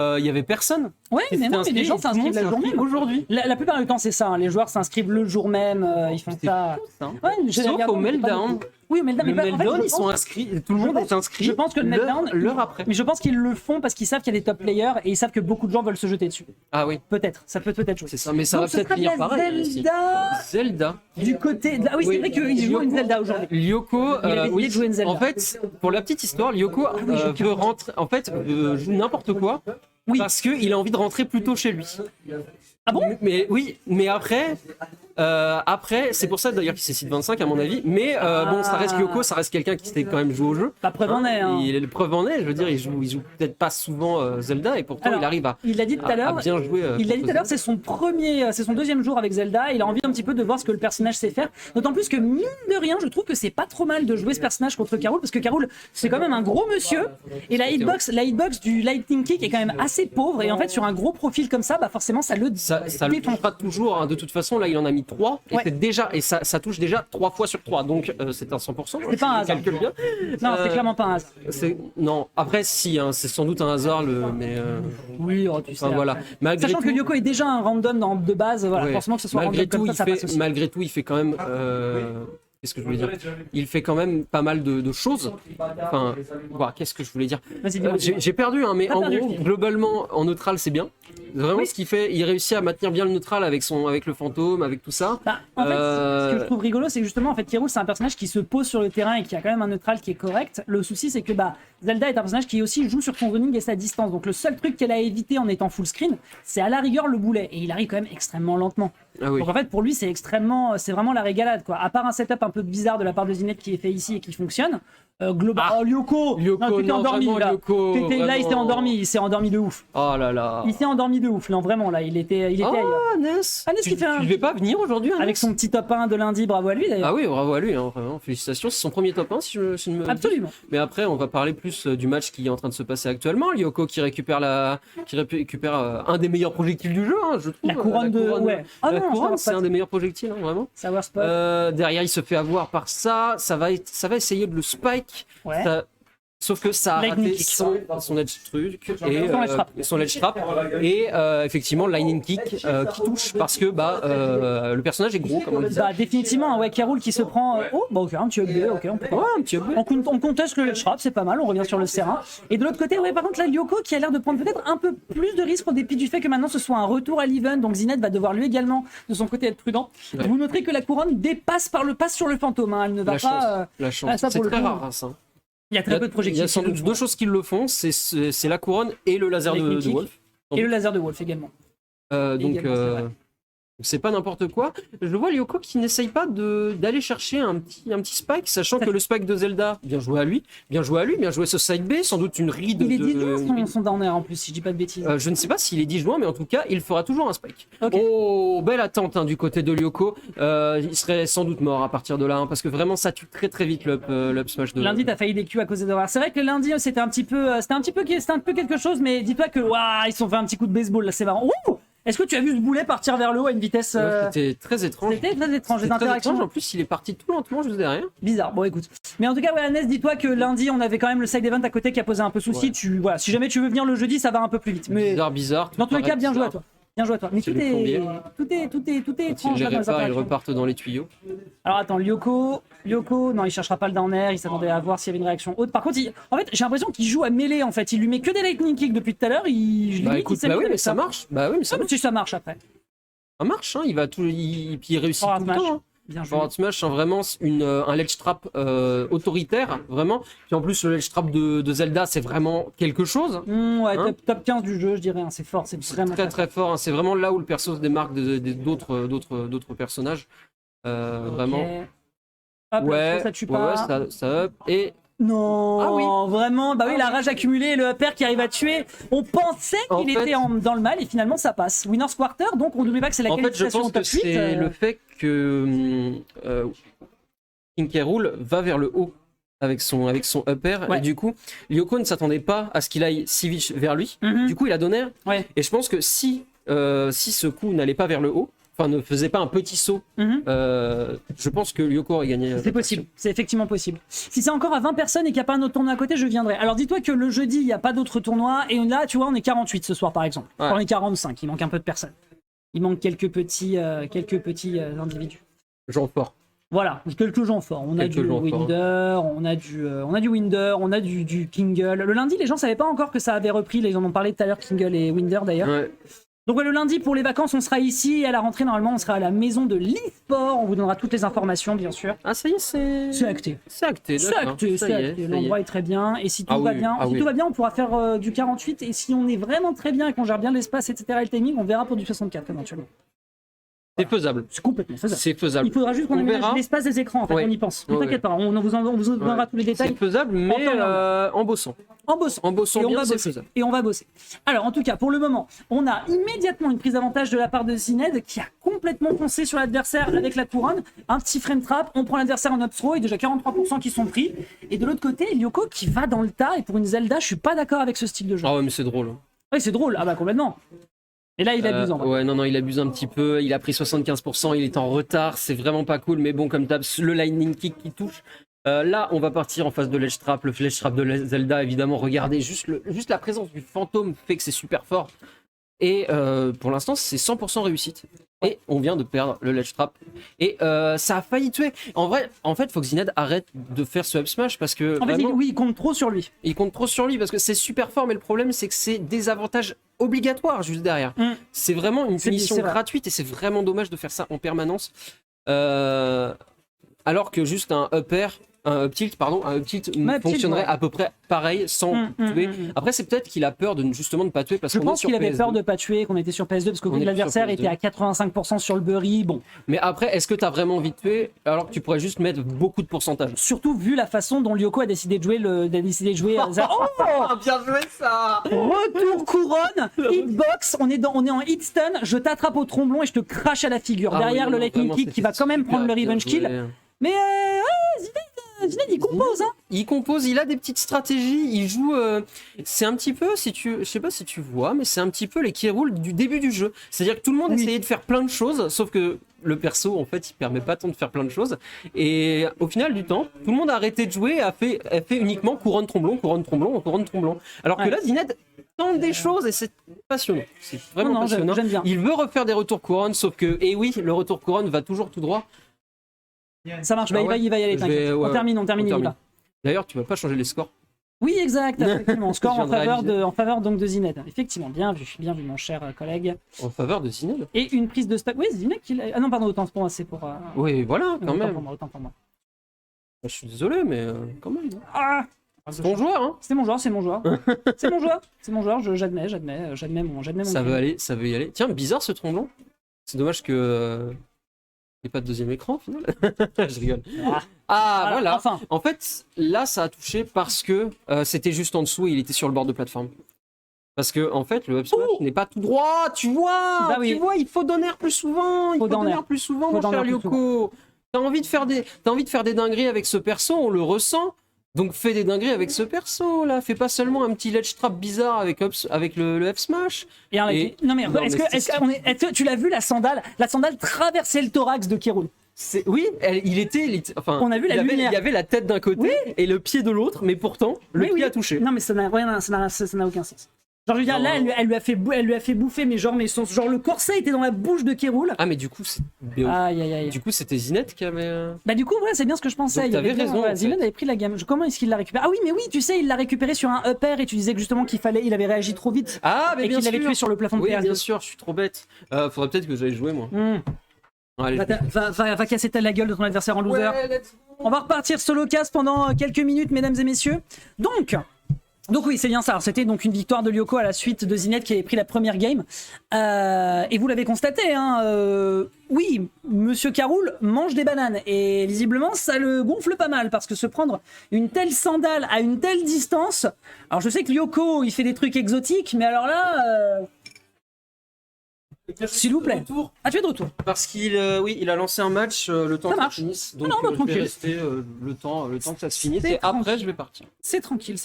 il y avait personne. Ouais, mais non, mais les gens s'inscrivent la journée aujourd'hui. La plupart du temps, c'est ça. Hein. Les joueurs s'inscrivent le jour même. Ils font ça. Ouais, sauf au Meltdown. Oui, Meltdown. Le Meltdown, ils sont inscrits. Tout le monde est inscrit. Je pense que le Meltdown, l'heure après. Mais je pense qu'ils le font parce qu'ils savent qu'il y a des top players et ils savent que beaucoup de gens veulent se jeter dessus. Ah oui. Peut-être. Ça peut être jouer. C'est ça, mais ça va peut-être finir pareil. Zelda. Du côté. Ah oui, c'est vrai qu'ils jouent une Zelda aujourd'hui. Lyoko. Oui, de jouer une Zelda. En fait, pour la petite histoire, Lyoko veut rentrer. En fait, joue n'importe quoi. Oui. Parce qu'il a envie de rentrer plus tôt chez lui. Ah bon? Mais oui, mais après, c'est pour ça d'ailleurs qu'il s'est 25 à mon avis. Mais bon, ça reste Lyoko, ça reste quelqu'un qui s'était quand même joué au jeu. La preuve en est. Hein. Il est le preuve en est. Je veux dire, il joue peut-être pas souvent Zelda et pourtant il arrive à. Il l'a dit tout à l'heure. Bien jouer. Il l'a dit tout à l'heure, c'est son deuxième jour avec Zelda. Il a envie un petit peu de voir ce que le personnage sait faire. D'autant plus que mine de rien, je trouve que c'est pas trop mal de jouer ce personnage contre K. Rool parce que K. Rool, c'est quand même un gros monsieur et la hitbox du Lightning Kick est quand même assez pauvre et en fait sur un gros profil comme ça, bah forcément ça le touchera toujours. Hein. De toute façon, là, il en a mis 3 et ça touche déjà 3 fois sur 3. Donc c'est un 100%. C'est pas un hasard. Bien. Non, c'est clairement pas un hasard. Non, après si, hein, c'est sans doute un hasard mais. Oui, tu sais. Voilà. Sachant que Lyoko est déjà un random de base, voilà, forcément que ce soit malgré random tout, comme ça passe aussi. Malgré tout, il fait quand même. Qu'est-ce que je voulais dire? Il fait quand même pas mal de choses. Enfin, qu'est-ce que je voulais dire? J'ai perdu, hein, mais en gros, globalement, en neutral, c'est bien. Vraiment, ce qu'il fait, il réussit à maintenir bien le neutral avec le fantôme, avec tout ça. En fait, ce que je trouve rigolo, c'est que justement, en fait, K. Rool, c'est un personnage qui se pose sur le terrain et qui a quand même un neutral qui est correct. Le souci, c'est que Zelda est un personnage qui aussi joue sur son running et sa distance. Donc le seul truc qu'elle a évité en étant full screen, c'est à la rigueur le boulet. Et il arrive quand même extrêmement lentement. Ah oui. Donc en fait, pour lui, c'est vraiment la régalade, quoi. À part un setup un peu bizarre de la part de Zinette qui est fait ici et qui fonctionne. Lyoko, t'étais endormi là. Là, il s'est endormi de ouf. Oh là là. Il s'est endormi de ouf. Non, vraiment là, il était ailleurs. Ness. Ness qui fait Tu devais pas venir aujourd'hui, avec son petit top 1 de lundi, bravo à lui d'ailleurs. Ah oui, bravo à lui, hein, vraiment, félicitations. C'est son premier top 1 si je ne me. Absolument. Mais après, on va parler plus du match qui est en train de se passer actuellement. Lyoko qui récupère un des meilleurs projectiles du jeu, hein, je trouve. La couronne la couronne, c'est un des meilleurs projectiles, hein, vraiment. Savoir spot. Derrière, il se fait avoir par ça. Ça va essayer de le spike. Ouais. Sauf que ça a raté son edge truc et son edge trap et effectivement Lightning Kick qui touche parce que le personnage est gros comme on le dit. Définitivement un K. Rool qui se prend un petit upgrade, un petit upgrade. On conteste le edge trap, c'est pas mal, on revient sur le terrain. Et de l'autre côté, par contre la Lyoko qui a l'air de prendre peut-être un peu plus de risques en dépit du fait que maintenant ce soit un retour à l'event, donc Zinette va devoir lui également de son côté être prudent. Ouais. Vous noterez que la couronne passe sur le fantôme, hein. Elle ne va pas la chance. C'est très rare ça. Il y a très peu de projectiles. Il y a sans doute deux choses qui le font, c'est la couronne et le laser de Wolf. Et le laser de Wolf également. C'est pas n'importe quoi. Je vois Lyoko qui n'essaye pas d'aller chercher un petit spike, sachant que le spike de Zelda, bien joué à lui, bien joué ce side B, sans doute une ride. Il est 10 juin son downer en plus, si je dis pas de bêtises. Je ne sais pas s'il est 10 juin, mais en tout cas, il fera toujours un spike. Okay. Oh, belle attente du côté de Lyoko. Il serait sans doute mort à partir de là, hein, parce que vraiment ça tue très très vite l'up smash de. Lundi, t'as failli des Q à cause des horaires. C'est vrai que lundi, c'était un peu quelque chose, mais dis-toi que ils se sont fait un petit coup de baseball là, c'est marrant. Ouh, est-ce que tu as vu ce boulet partir vers le haut à une vitesse C'était très étrange. C'était très étrange, les interactions. En plus, il est parti tout lentement juste derrière. Bizarre. Bon, écoute. Mais en tout cas, Ness, dis-toi que lundi, on avait quand même le side event à côté qui a posé un peu souci. Ouais. Si jamais tu veux venir le jeudi, ça va un peu plus vite. Mais Bizarre. Dans tous les cas, bien joué à toi. Bien joué à toi. Mais tout est étrange. Ils repartent dans les tuyaux. Alors attends, Lyoko, non, il cherchera pas le down air, il s'attendait à voir s'il y avait une réaction haute. Par contre, en fait, j'ai l'impression qu'il joue à mêlée en fait. Il lui met que des lightning kicks depuis tout à l'heure. Oui, mais ça marche. Si ça marche après. Ça marche, hein, il réussit tout le temps. Hein. Forward smash, hein, vraiment un ledge trap autoritaire, vraiment. Puis en plus, le ledge trap de Zelda, c'est vraiment quelque chose. Top 15 du jeu, je dirais. Hein, c'est fort, c'est vraiment très fort. Hein, c'est vraiment là où le perso se démarque d'autres personnages. Vraiment. Hop, ça tue pas. Ça up. Et. Non, vraiment, la rage accumulée, le upper qui arrive à tuer. On pensait qu'il était dans le mal et finalement ça passe. Winner's Quarter, donc on n'oublie pas que c'est la qualification en fait, je pense que c'est le fait que K. Rool va vers le haut avec son upper et du coup, Lyoko ne s'attendait pas à ce qu'il aille si vite vers lui. Du coup, il a donné. Et je pense que si ce coup n'allait pas vers le haut, ne faisait pas un petit saut, je pense que Lyoko aurait gagné. C'est possible, c'est effectivement possible. Si c'est encore à 20 personnes et qu'il n'y a pas un autre tournoi à côté, je viendrai. Alors dis-toi que le jeudi, il n'y a pas d'autres tournois, et là, tu vois, on est 48 ce soir par exemple. Ouais. Enfin, on est 45, il manque un peu de personnes. Il manque quelques petits individus. Jean fort. Voilà, quelques gens forts. On a du Winder, on a du Winder, on a du Kingle. Le lundi, les gens savaient pas encore que ça avait repris. Ils en ont parlé tout à l'heure, Kingle et Winder d'ailleurs. Ouais. Donc ouais, le lundi pour les vacances, on sera ici. Et à la rentrée, normalement, on sera à la maison de l'e-sport. On vous donnera toutes les informations, bien sûr. Ah ça y est, c'est acté. C'est acté, C'est d'accord. acté, Ça c'est y est, acté. ça y est. L'endroit est très bien. Et si tout Ah va oui, bien, ah si oui. tout va bien, on pourra faire du 48. Et si on est vraiment très bien et qu'on gère bien l'espace, etc. et le timing, on verra pour du 64 éventuellement. C'est faisable. C'est complètement faisable. C'est faisable. Il faudra juste qu'on On aménage verra. l'espace des écrans, en fait, Ouais. on y pense. Ne Ouais, t'inquiète pas, on vous donnera tous les détails. C'est faisable, mais en bossant. En bossant. En bossant Et on bien, va c'est bosser. faisable. Et on va bosser. Alors, en tout cas, pour le moment, on a immédiatement une prise d'avantage de la part de Zined qui a complètement foncé sur l'adversaire avec la couronne. Un petit frame trap, on prend l'adversaire en up throw et déjà 43% qui sont pris. Et de l'autre côté, Lyoko qui va dans le tas. Et pour une Zelda, je suis pas d'accord avec ce style de jeu. Ah ouais, mais c'est drôle. Oui, c'est drôle. Ah bah complètement. Et là, il abuse en vrai. Ouais, non, il abuse un petit peu. Il a pris 75%, il est en retard. C'est vraiment pas cool. Mais bon, comme d'hab, le lightning kick qui touche. Là, on va partir en face de l'edge trap. Le ledge trap de Zelda, évidemment. Regardez, juste la présence du fantôme fait que c'est super fort. Et pour l'instant, c'est 100% réussite. Et on vient de perdre le ledge trap. Et ça a failli tuer. En fait, faut que Zined arrête de faire ce up smash parce que. En fait, vraiment, oui, il compte trop sur lui. il compte trop sur lui parce que c'est super fort, mais le problème c'est que c'est des avantages obligatoires juste derrière. C'est vraiment une punition c'est vrai. gratuite et c'est vraiment dommage de faire ça en permanence. Alors que juste un up tilt fonctionnerait ouais. à peu près pareil sans tuer. Après, c'est peut-être qu'il a peur de justement ne pas tuer parce Je qu'on est pense sur qu'il avait PS2. peur de pas tuer, qu'on était sur PS2 parce que On est l'adversaire sur PS2. était à 85% sur le Burry. Bon, Mais après, est-ce que tu as vraiment envie de tuer alors que tu pourrais juste mettre beaucoup de pourcentage? surtout vu la façon dont Lyoko a décidé de jouer Oh, bien joué ça! Retour couronne, hitbox, on est en hit stun, je t'attrape au tromblon et je te crache à la figure. Ah Derrière oui, le non, lightning vraiment, kick qui va quand même super prendre le bien revenge joué. kill. Mais Zined, il compose, hein. Il compose, il a des petites stratégies, il joue. C'est un petit peu, je sais pas si tu vois, mais c'est un petit peu les qui roulent du début du jeu. C'est-à-dire que tout le monde essayait de faire plein de choses, sauf que le perso, en fait, il permet pas tant de faire plein de choses. Et au final du temps, tout le monde a arrêté de jouer et a fait uniquement couronne tromblon, couronne tromblon, couronne tromblon. Alors que Ouais. là, Zined tente des choses et c'est passionnant. C'est vraiment Non, passionnant. j'aime bien. Il veut refaire des retours couronne, sauf que, et oui, le retour couronne va toujours tout droit. Ça marche, Ah ouais. il va y aller, Je t'inquiète. vais- ouais, on termine, il y va. D'ailleurs, tu vas pas changer les scores. Oui, exact, effectivement. Score Je viens de en faveur donc de Zined. Effectivement, bien vu, mon cher collègue. En faveur de Zined. Et une prise de stock. Oui, Zined, ah non, pardon, autant pour moi, c'est pour. Oui, voilà, quand autant même. pour moi, autant pour moi. Je suis désolé, mais quand même. Ah, C'est ton joueur, hein. c'est mon joueur. C'est mon joueur, j'admets mon Ça crime. veut aller, ça veut y aller. Tiens, bizarre ce tromblon. C'est dommage que. Il n'y ait pas de deuxième écran, au final. Je rigole. Ah, voilà. Enfin, En fait, là, ça a touché parce que c'était juste en dessous et il était sur le bord de plateforme. Parce que, en fait, le up smash n'est pas tout droit, tu vois. Bah oui. Tu vois, il faut donner plus souvent. Il faut donner plus souvent, mon cher Lyoko. T'as envie de faire des dingueries avec ce perso, on le ressent. Donc fais des dingueries avec ce perso là, fais pas seulement un petit ledge trap bizarre avec le F smash. non mais Non, est-ce mais que tu l'as vu la sandale traversait le thorax de Kirul. Oui, enfin, On a vu la lumière. Il y avait la tête d'un côté Oui. et le pied de l'autre, mais pourtant le pied a touché. Non mais ça n'a aucun sens. Genre je veux dire Non. là elle lui a fait bouffer mais genre le corset était dans la bouche de Kirul. Ah mais du coup c'est Aïe. du coup c'était Zined qui avait Bah du coup ouais c'est bien ce que je pensais. Donc, Il y avait t'avais bien, raison, en Zined fait. avait pris la gamme. Comment est-ce qu'il l'a récupéré? Ah oui mais oui tu sais il l'a récupéré sur un upper et tu disais que justement il avait réagi trop vite Ah mais et bien qu'il l'avait sûr. tué sur le plafond de Oui, PS2. bien sûr, je suis trop bête. Faudrait peut-être que j'aille jouer moi. Allez, Va casser la gueule de ton adversaire en loser. On va repartir solo cast pendant quelques minutes, mesdames et messieurs. Donc oui, c'est bien ça. C'était donc une victoire de Lyoko à la suite de Zined qui avait pris la première game. Et vous l'avez constaté, hein, oui, Monsieur Caroul mange des bananes. Et visiblement, ça le gonfle pas mal parce que se prendre une telle sandale à une telle distance... Alors je sais que Lyoko, il fait des trucs exotiques, mais alors là... S'il vous plaît. Ah, tu es de retour. Parce qu'il il a lancé un match le temps Ça que ça marche. finisse. Donc non, bah, je tranquille. vais rester le temps que ça se finisse C'est et après tranquille. je vais partir. C'est tranquille.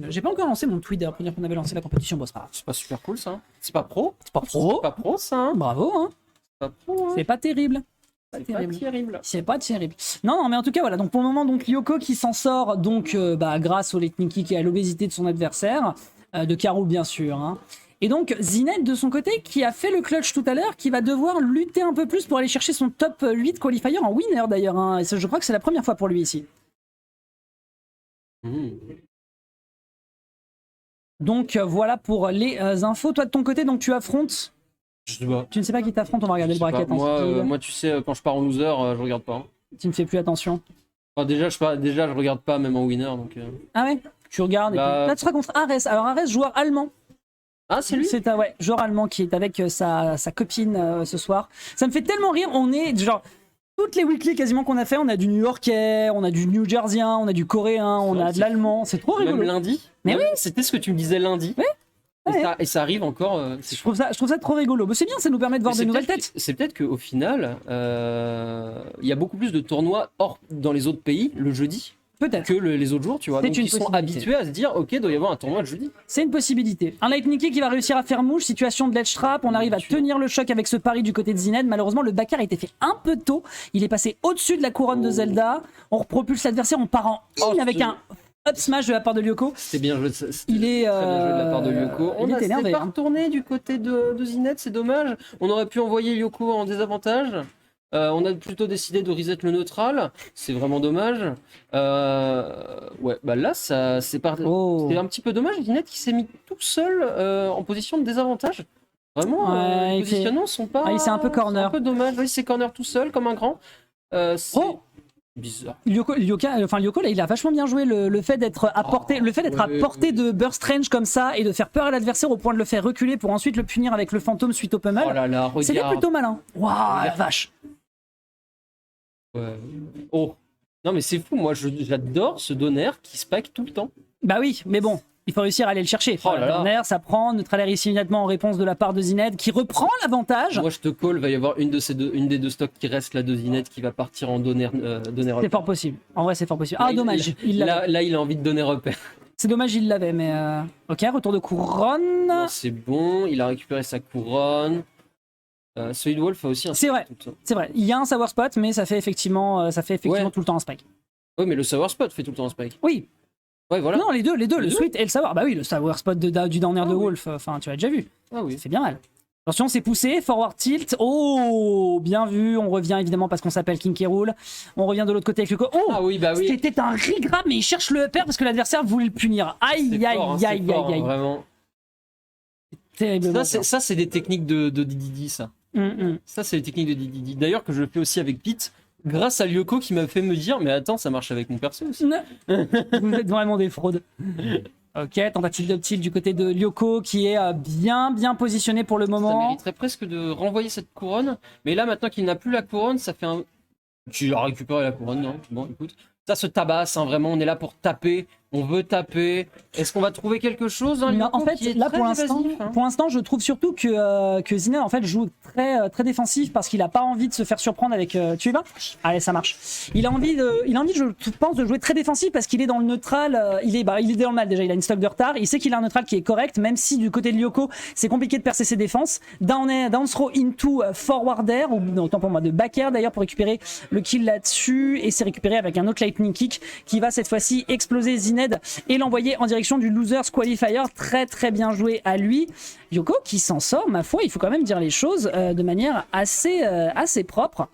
J'ai pas encore lancé mon Twitter pour dire qu'on avait lancé la compétition. Bon, c'est pas grave. C'est pas super cool ça. C'est pas pro. C'est pas pro. C'est pas pro ça. Hein. Bravo, hein. pas pro. C'est pas terrible. C'est pas terrible. C'est pas terrible. Non, mais en tout cas, voilà. Donc pour le moment, donc Lyoko qui s'en sort donc grâce au lightning kick et à l'obésité de son adversaire, de Karou bien sûr. Hein. Et donc Zined de son côté qui a fait le clutch tout à l'heure, qui va devoir lutter un peu plus pour aller chercher son top 8 qualifier en winner d'ailleurs. Hein. Et ça, je crois que c'est la première fois pour lui ici. Donc voilà pour les infos. Toi de ton côté, donc tu affrontes. Je sais pas. Tu ne sais pas qui t'affronte, on va regarder le bracket. Moi, tu sais, quand je pars en loser, je regarde pas. Tu ne fais plus attention. Enfin, déjà, je regarde pas même en winner. Donc, Ah ouais. Tu regardes. Bah... Là, tu seras contre Ares. Alors Ares, joueur allemand. Ah, c'est lui. C'est un joueur allemand qui est avec sa copine ce soir. Ça me fait tellement rire. On est genre toutes les weekly quasiment qu'on a fait, on a du New-Yorkais, on a du New-Jerseyien, on a du Coréen, on a de l'allemand. C'est trop rigolo. Même lundi. Mais oui. C'était ce que tu me disais lundi. Oui. Et ça arrive encore. Je trouve ça trop rigolo. Mais c'est bien, ça nous permet de voir de nouvelles têtes. C'est peut-être qu'au final, il y a beaucoup plus de tournois dans les autres pays le jeudi. Peut-être. Que les autres jours, tu vois. Donc ils sont habitués à se dire, ok, il doit y avoir un tournoi le jeudi. C'est une possibilité. Un lightning kick qui va réussir à faire mouche, situation de ledge trap, on arrive à tenir le choc avec ce pari du côté de Zined. Malheureusement, le backer a été fait un peu tôt. Il est passé au-dessus de la couronne de Zelda. On propulse l'adversaire, on part en in avec un up smash de la part de Lyoko. C'était bien joué. Il est très bien joué de la part de Lyoko. On a énervé, pas retourné du côté de Zined, c'est dommage. On aurait pu envoyer Lyoko en désavantage. On a plutôt décidé de reset le neutral, c'est vraiment dommage. Ouais, bah là, c'est un petit peu dommage. Zined qui s'est mis tout seul en position de désavantage. Vraiment, les positionnements sont pas. il s'est un peu corner. C'est un peu dommage. Il s'est corner tout seul comme un grand. C'est bizarre. Lyoko, là, il a vachement bien joué le fait d'être à portée, à portée de burst range comme ça et de faire peur à l'adversaire au point de le faire reculer pour ensuite le punir avec le fantôme suite au pummel. Oh là là, regarde. C'était plutôt malin. Waouh, la vache. Oh, non mais c'est fou, moi j'adore ce Donner qui spike tout le temps. Bah oui, mais bon, il faut réussir à aller le chercher. Donner, ça prend, neutralaire ici immédiatement en réponse de la part de Zined qui reprend l'avantage. Moi je te call, va y avoir une des deux stocks qui reste là de Zined qui va partir en Donner. C'est fort possible, en vrai c'est fort possible. Ah dommage, là il a envie de donner repère. C'est dommage, il l'avait, mais ok, retour de couronne. C'est bon, il a récupéré sa couronne. Solid Wolf a aussi un c'est vrai, il y a un sour spot, mais ça fait effectivement tout le temps un spike. Oui, mais le sour spot fait tout le temps un spike. Oui. Ouais, voilà. Non, les deux, le sweet et le sour. Bah oui, le sour spot du downer de Wolf, enfin, tu l'as déjà vu. Ah oui. C'est bien mal. Attention, c'est poussé, forward tilt. Oh, bien vu. On revient évidemment parce qu'on s'appelle King K. Rool. On revient de l'autre côté avec le oh, ah oui, bah oui. C'était un rigrab, mais il cherche le upper parce que l'adversaire voulait le punir. Aïe, aïe. Vraiment. Terriblement. Ça, c'est des techniques de Didi, ça. Ça, c'est les techniques de Didi. D'ailleurs, que je fais aussi avec Pete, grâce à Lyoko qui m'a fait me dire, mais attends, ça marche avec mon perso aussi. Vous êtes vraiment des fraudes. Ok, tentative de tilt du côté de Lyoko qui est bien positionné pour le moment. Ça mériterait presque de renvoyer cette couronne, mais là, maintenant qu'il n'a plus la couronne, ça fait un. Tu as récupéré la couronne, non? Bon, écoute. Ça se tabasse, hein, vraiment, on est là pour taper. On veut taper. Est-ce qu'on va trouver quelque chose dans en fait, là pour l'instant, je trouve surtout que Zined en fait joue très défensif parce qu'il a pas envie de se faire surprendre avec. Tu y vas? Allez, ça marche. Il a envie, je pense, de jouer très défensif parce qu'il est dans le neutral. Il est dans le mal déjà. Il a une stock de retard. Il sait qu'il a un neutral qui est correct, même si du côté de Lyoko, c'est compliqué de percer ses défenses. Down throw into forward air, ou autant pour moi de back air d'ailleurs pour récupérer le kill là-dessus et c'est récupéré avec un autre lightning kick qui va cette fois-ci exploser Zined et l'envoyer en direction du Losers Qualifier. Très bien joué à lui. Lyoko qui s'en sort, ma foi, il faut quand même dire les choses de manière assez propre.